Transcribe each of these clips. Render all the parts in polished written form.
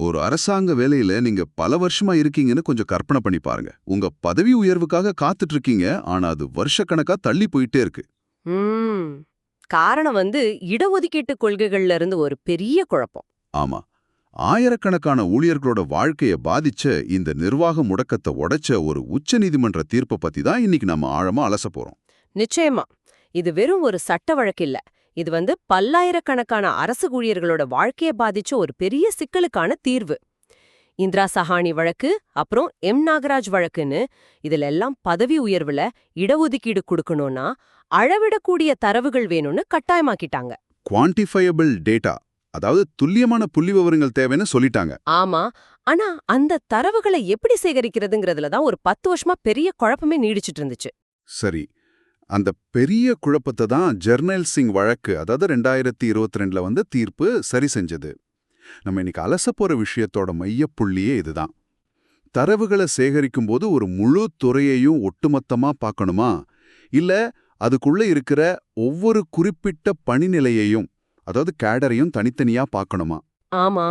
ஒரு அரசாங்க வேலையில நீங்க பல வருஷமா இருக்கீங்கன்னு கொஞ்சம் கற்பனை பண்ணி பாருங்க. உங்க பதவி உயர்வுக்காக காத்துட்டு இருக்கீங்க, ஆனா அது வருஷக்கணக்கா தள்ளி போயிட்டே இருக்கு. ம் காரணம் இடஒதுக்கீட்டு கொள்கைகள்ல இருந்து ஒரு பெரிய குழப்பம். ஆமா, ஆயிரக்கணக்கான ஊழியர்களோட வாழ்க்கைய பாதிச்ச இந்த நிர்வாக முடக்கத்தை உடைச்ச ஒரு உச்சநீதிமன்ற தீர்ப்பை பத்தி தான் இன்னைக்கு நம்ம ஆழமா அலச போறோம். நிச்சயமா, இது வெறும் ஒரு சட்ட வழக்கு இல்ல. இது பல்லாயிரக்கணக்கான அரசு ஊழியர்களோட வாழ்க்கைய பாதிச்ச ஒரு பெரிய சிக்கலுக்கான தீர்வு. இந்திரா சஹானி வழக்கு, அப்புறம் நாகராஜ் வழக்குன்னு இதுல எல்லாம் பதவி உயர்வுல இடஒதுக்கீடு கொடுக்கணும்னா அளவிடக்கூடிய தரவுகள் வேணும்னு கட்டாயமாக்கிட்டாங்க. குவான்டிஃபையபிள் டேட்டா, அதாவது துல்லியமான புள்ளிவிவரங்கள் தேவைன்னு சொல்லிட்டாங்க. ஆமா, ஆனா அந்த தரவுகளை எப்படி சேகரிக்கிறதுங்கிறதுல தான் ஒரு 10 வருஷமா பெரிய குழப்பமே நீடிச்சிட்டு இருந்துச்சு. சரி, அந்த பெரிய குழப்பத்தை தான் ஜெர்னல் சிங் வழக்கு, அதாவது 2022ல வந்த தீர்ப்பு சரி செஞ்சது. நம்ம இன்னைக்கு அலச போற விஷயத்தோட மையப்புள்ளியே இதுதான். தரவுகளை சேகரிக்கும் போது ஒரு முழு துறையையும் ஒட்டுமொத்தமா பார்க்கணுமா, இல்ல அதுக்குள்ள இருக்கிற ஒவ்வொரு குறிப்பிட்ட பணிநிலையையும், அதாவது கேடரையும் தனித்தனியா பார்க்கணுமா? ஆமா,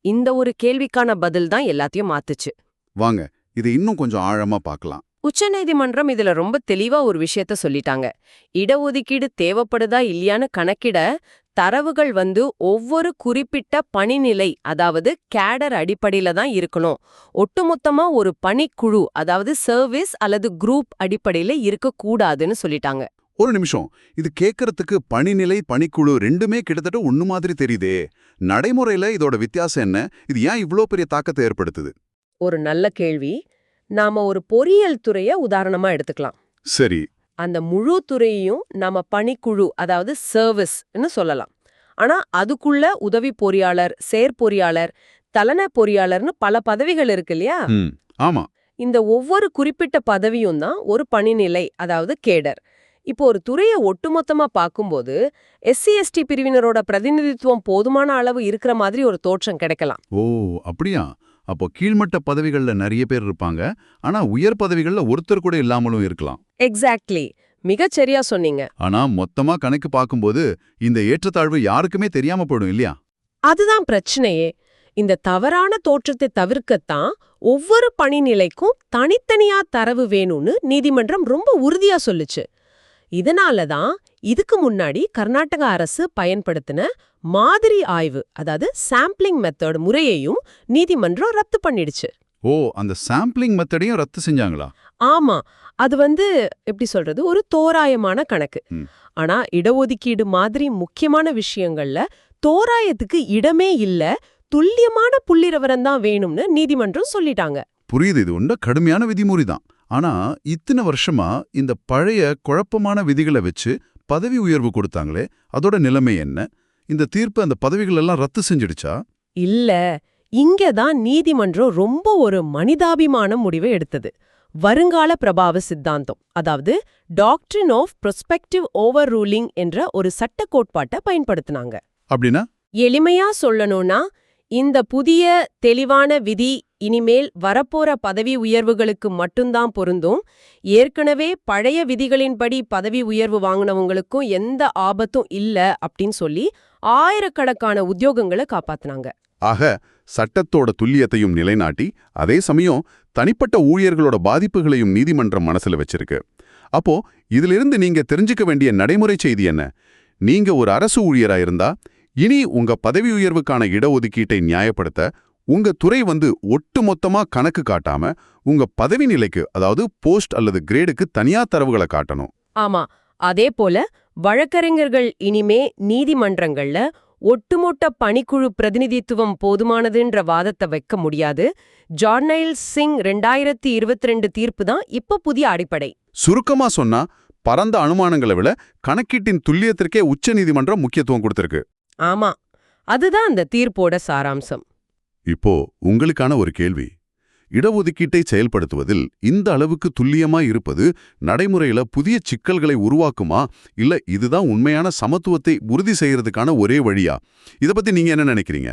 இந்த ஒரு கேள்விக்கான பதில் தான் எல்லாத்தையும் மாத்துச்சு. வாங்க, இதை இன்னும் கொஞ்சம் ஆழமா பார்க்கலாம். உச்சநீதிமன்றம் இதுல ரொம்ப தெளிவா ஒரு விஷயத்த சொல்லிட்டாங்க. இடஒதுக்கீடு தேவைப்படுதா இல்லையான்னு கணக்கிட தரவுகள் ஒவ்வொரு குறிப்பிட்ட பணிநிலை, அதாவது கேடர் அடிப்படையில தான் இருக்கணும். ஒட்டுமொத்தமா ஒரு பணிக்குழு, அதாவது சர்வீஸ் அல்லது குரூப் அடிப்படையில இருக்கக்கூடாதுன்னு சொல்லிட்டாங்க. ஒரு நிமிஷம், இது கேட்கறதுக்கு பணிநிலை பணிக்குழு ரெண்டுமே கிட்டத்தட்ட ஒண்ணு மாதிரி தெரியுதே. நடைமுறையில இதோட வித்தியாசம் என்ன? இது ஏன் இவ்ளோ பெரிய தாக்கத்தை ஏற்படுத்துது? ஒரு நல்ல கேள்வி. நாம ஒரு பொறியியல் துறைய உதாரணமா எடுத்துக்கலாம். சரி. அந்த முழு துறையையும் நாம பணிக்குழு, அதாவது சர்வீஸ்னு சொல்லலாம். ஆனா அதுக்குள்ள உதவி பொறியாளர், செயற்பொறியாளர், தலைமை பொறியாளர்னு பல பதவிகள் இருக்கு இல்லையா? ஆமா. இந்த ஒவ்வொரு குறிப்பிட்ட பதவியும் தான் ஒரு பணிநிலை, அதாவது கேடர். இப்போ ஒரு துறையை ஒட்டுமொத்தமா பார்க்கும்போது SC/ST பிரிவினரோட பிரதிநிதித்துவம் போதுமான அளவு இருக்கிற மாதிரி ஒரு தோற்றம் கிடைக்கலாம். ஓ, அப்படியா? அப்போ கீழ்மட்ட பதவிகள்ல நிறைய பேர் இருப்பாங்க, ஆனா உயர் பதவிகள்ல ஒருத்தர் கூட இல்லாமலும் இருக்கலாம். எக்ஸாக்ட்லி, மிகச்சரியா சொன்னீங்க. ஆனா மொத்தமா கணக்கு பார்க்கும்போது இந்த ஏற்றத்தாழ்வு யாருக்குமே தெரியாம போயிடும் இல்லையா? அதுதான் பிரச்சனையே. இந்த தவறான தோற்றத்தை தவிர்க்கத்தான் ஒவ்வொரு பணிநிலைக்கும் தனித்தனியா தரவு வேணும்னு நீதிமன்றம் ரொம்ப உறுதியா சொல்லுச்சு. இதனாலதான் இதுக்கு முன்னாடி கர்நாடக அரசு பயன்படுத்தின மாதிரி ஆய்வு, அதாவது சாம்பிளிங் மெத்தட் முறையையும் நீதிமன்றம் ரத்து பண்ணிடுச்சு. ஓ, அந்த சாம்பிளிங் மெத்தடையும் ரத்து செஞ்சாங்களா? ஆமா, அது எப்படி சொல்றது, ஒரு தோராயமான கணக்கு. ஆனா இடஒதுக்கீடு மாதிரி முக்கியமான விஷயங்கள்ல தோராயத்துக்கு இடமே இல்ல, துல்லியமான புள்ளிவிவரம் தான் வேணும்னு நீதிமன்றம் சொல்லிட்டாங்க. புரியுது, இது உண்ட கடுமையான விதிமுறை தான். ஆனா இத்தனை வருஷமா இந்த பழைய குழப்பமான விதிகளை வச்சு பதவி உயர்வு கொடுத்தாங்களே, அதோட நிலைமை என்ன? இந்த தீர்ப்பு அந்த பதவிகள் எல்லாம் ரத்து செஞ்சிடுச்சா? இல்ல, இங்கதான் நீதிமன்றம் ரொம்ப ஒரு மனிதாபிமான முடிவை எடுத்தது. வருங்கால பிரபாவ சித்தாந்தம், அதாவது டாக்ட்ரின் ஆஃப் ப்ரொஸ்பெக்டிவ் ஓவர் ரூலிங் என்ற ஒரு சட்ட கோட்பாட்டை பயன்படுத்தினாங்க. அப்படின்னா எளிமையா சொல்லணும்னா, இந்த புதிய தெளிவான விதி இனிமேல் வரப்போற பதவி உயர்வுகளுக்கு மட்டும்தான் பொருந்தும். ஏற்கனவே பழைய விதிகளின்படி பதவி உயர்வு வாங்கினவங்களுக்கும் எந்த ஆபத்தும் இல்ல அப்படின்னு சொல்லி ஆயிரக்கணக்கான உத்தியோகங்களை காப்பாத்தினாங்க. ஆக சட்டத்தோட துல்லியத்தையும் நிலைநாட்டி, அதே சமயம் தனிப்பட்ட ஊழியர்களோட பாதிப்புகளையும் நீதிமன்றம் மனசுல வச்சிருக்கு. அப்போ இதிலிருந்து நீங்க தெரிஞ்சுக்க வேண்டிய நடைமுறை செய்தி என்ன? நீங்க ஒரு அரசு ஊழியரா இருந்தா, இனி உங்க பதவி உயர்வுக்கான இடஒதுக்கீட்டை நியாயப்படுத்த உங்க துறை ஒட்டுமொத்தமா கணக்கு காட்டாம உங்க பதவி நிலைக்கு, அதாவது போஸ்ட் அல்லது கிரேடுக்கு தனியா தரவுகளை காட்டணும். ஆமா, அதே போல வழக்கறிஞர்கள் இனிமே நீதிமன்றங்கள்ல ஒட்டுமொத்த பணிக்குழு பிரதிநிதித்துவம் போதுமானதுன்ற வாதத்தை வைக்க முடியாது. ஜார்னைல் சிங் 2022 தீர்ப்பு தான் இப்ப புதிய அடிப்படை. சுருக்கமா சொன்னா, பரந்த அனுமானங்களை விட கணக்கீட்டின் துல்லியத்திற்கே உச்ச நீதிமன்றம் முக்கியத்துவம் கொடுத்திருக்கு. ஆமா, அதுதான் அந்த தீர்ப்போட சாராம்சம். இப்போ உங்களுக்கான ஒரு கேள்வி. இடஒதுக்கீட்டை செயல்படுத்துவதில் இந்த அளவுக்கு துல்லியமா இருப்பது நடைமுறையில புதிய சிக்கல்களை உருவாக்குமா, இல்ல இதுதான் உண்மையான சமத்துவத்தை உறுதி செய்யறதுக்கான ஒரே வழியா? இத பத்தி நீங்க என்ன நினைக்கிறீங்க?